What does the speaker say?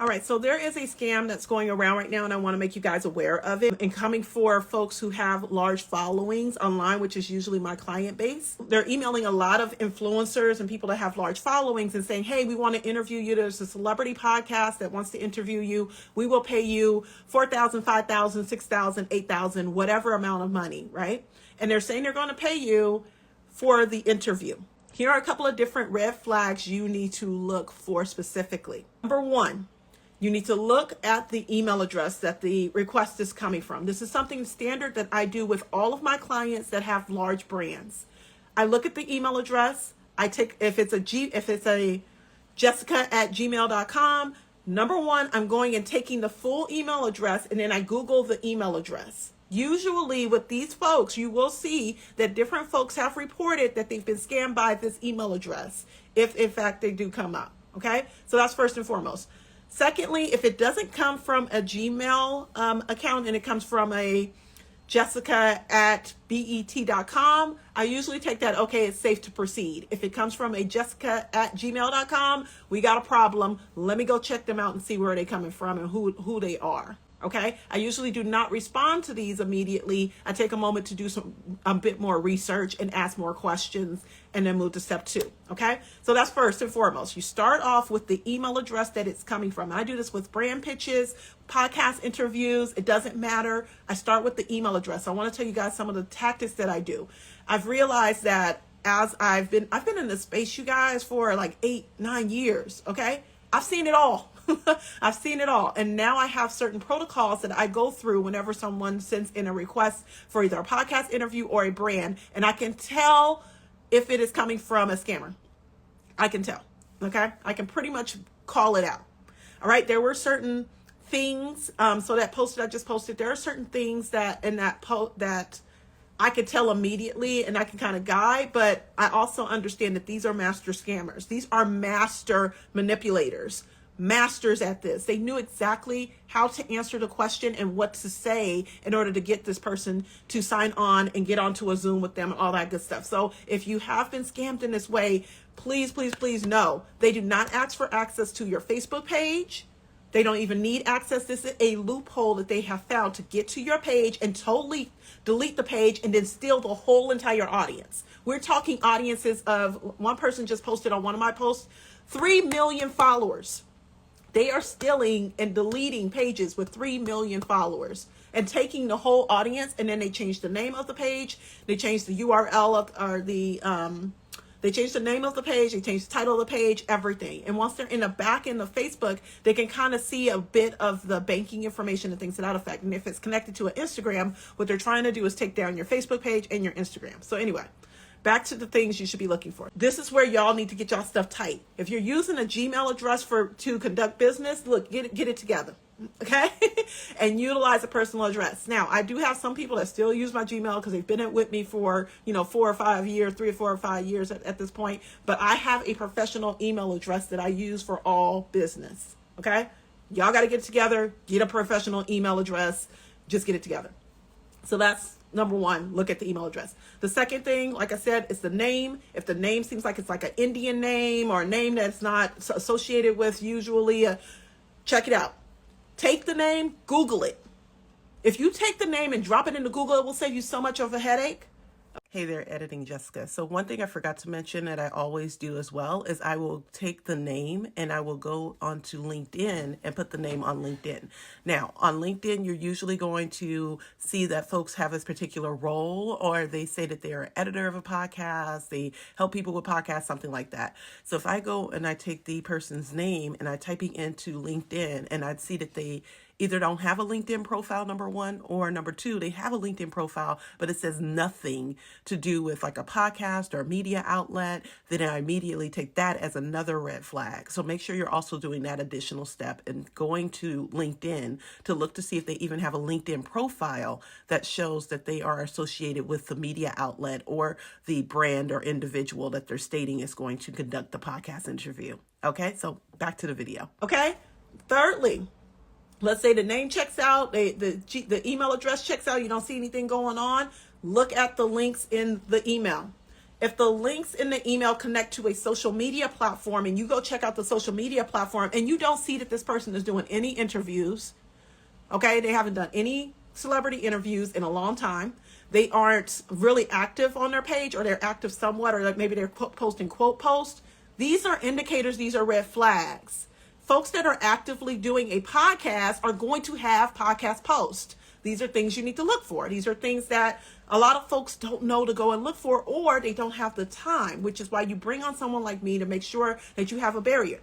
All right, so there is a scam that's going around right now, and I want to make you guys aware of it. And coming for folks who have large followings online, which is usually my client base. They're emailing a lot of influencers and people that have large followings and saying, hey, we want to interview you. There's a celebrity podcast that wants to interview you. We will pay you $4,000, $5,000, $6,000, $8,000, whatever amount of money, right? And they're saying they're going to pay you for the interview. Here are a couple of different red flags you need to look for specifically. Number one, you need to look at the email address that the request is coming from. This is something standard that I do with all of my clients that have large brands. I look at the email address. I take, if it's a jessica@gmail.com, number one, I'm going and taking the full email address, and then I Google the email address. Usually with these folks, you will see that different folks have reported that they've been scammed by this email address, if in fact they do come up. Okay, so that's first and foremost. Secondly, if it doesn't come from a Gmail account and it comes from a jessica@bet.com, I usually take that, okay, it's safe to proceed. If it comes from a jessica@gmail.com, we got a problem. Let me go check them out and see where they're coming from and who they are. Okay, I usually do not respond to these immediately. I take a moment to do a bit more research and ask more questions and then move to step two. Okay, so that's first and foremost. You start off with the email address that it's coming from. I do this with brand pitches, podcast interviews. It doesn't matter. I start with the email address. I want to tell you guys some of the tactics that I do. I've realized that as I've been in this space, you guys, for like 8-9 years. Okay, I've seen it all. I've seen it all. And now I have certain protocols that I go through whenever someone sends in a request for either a podcast interview or a brand. And I can tell if it is coming from a scammer. I can tell. Okay. I can pretty much call it out. All right. There were certain things. So that post that I just posted, there are certain things that in that post that I could tell immediately and I can kind of guide, but I also understand that these are master scammers. These are master manipulators. Masters at this. They knew exactly how to answer the question and what to say in order to get this person to sign on and get onto a Zoom with them and all that good stuff. So if you have been scammed in this way, please, please, please know they do not ask for access to your Facebook page. They don't even need access. This is a loophole that they have found to get to your page and totally delete the page and then steal the whole entire audience. We're talking audiences of, one person just posted on one of my posts, 3 million followers. They are stealing and deleting pages with 3 million followers and taking the whole audience, and then they change the name of the page. They change the URL they change the name of the page. They change the title of the page, everything. And once they're in the back end of Facebook, they can kind of see a bit of the banking information and things to that effect. And if it's connected to an Instagram, what they're trying to do is take down your Facebook page and your Instagram. So anyway, back to the things you should be looking for. This is where y'all need to get y'all stuff tight. If you're using a Gmail address to conduct business, look, get it together, okay? And utilize a personal address. Now, I do have some people that still use my Gmail because they've been with me for, 4 or 5 years, 3 or 4 or 5 years at this point. But I have a professional email address that I use for all business, okay? Y'all got to get it together, get a professional email address, just get it together. So that's number one, look at the email address. The second thing, like I said, is the name. If the name seems like it's like an Indian name or a name that's not associated with usually, check it out. Take the name, Google it. If you take the name and drop it into Google, it will save you so much of a headache. Hey there, Editing Jessica. So one thing I forgot to mention that I always do as well is I will take the name and I will go onto LinkedIn and put the name on LinkedIn. Now, on LinkedIn, you're usually going to see that folks have this particular role, or they say that they're an editor of a podcast, they help people with podcasts, something like that. So if I go and I take the person's name and I type it into LinkedIn and I'd see that they either don't have a LinkedIn profile, number one, or number two, they have a LinkedIn profile, but it says nothing to do with like a podcast or a media outlet, then I immediately take that as another red flag. So make sure you're also doing that additional step and going to LinkedIn to look to see if they even have a LinkedIn profile that shows that they are associated with the media outlet or the brand or individual that they're stating is going to conduct the podcast interview. Okay, so back to the video. Okay, thirdly, let's say the name checks out, the email address checks out, you don't see anything going on. Look at the links in the email. If the links in the email connect to a social media platform and you go check out the social media platform and you don't see that this person is doing any interviews, okay, they haven't done any celebrity interviews in a long time. They aren't really active on their page, or they're active somewhat, or maybe they're posting quote posts. These are indicators. These are red flags. Folks that are actively doing a podcast are going to have podcast posts. These are things you need to look for. These are things that a lot of folks don't know to go and look for, or they don't have the time, which is why you bring on someone like me to make sure that you have a barrier.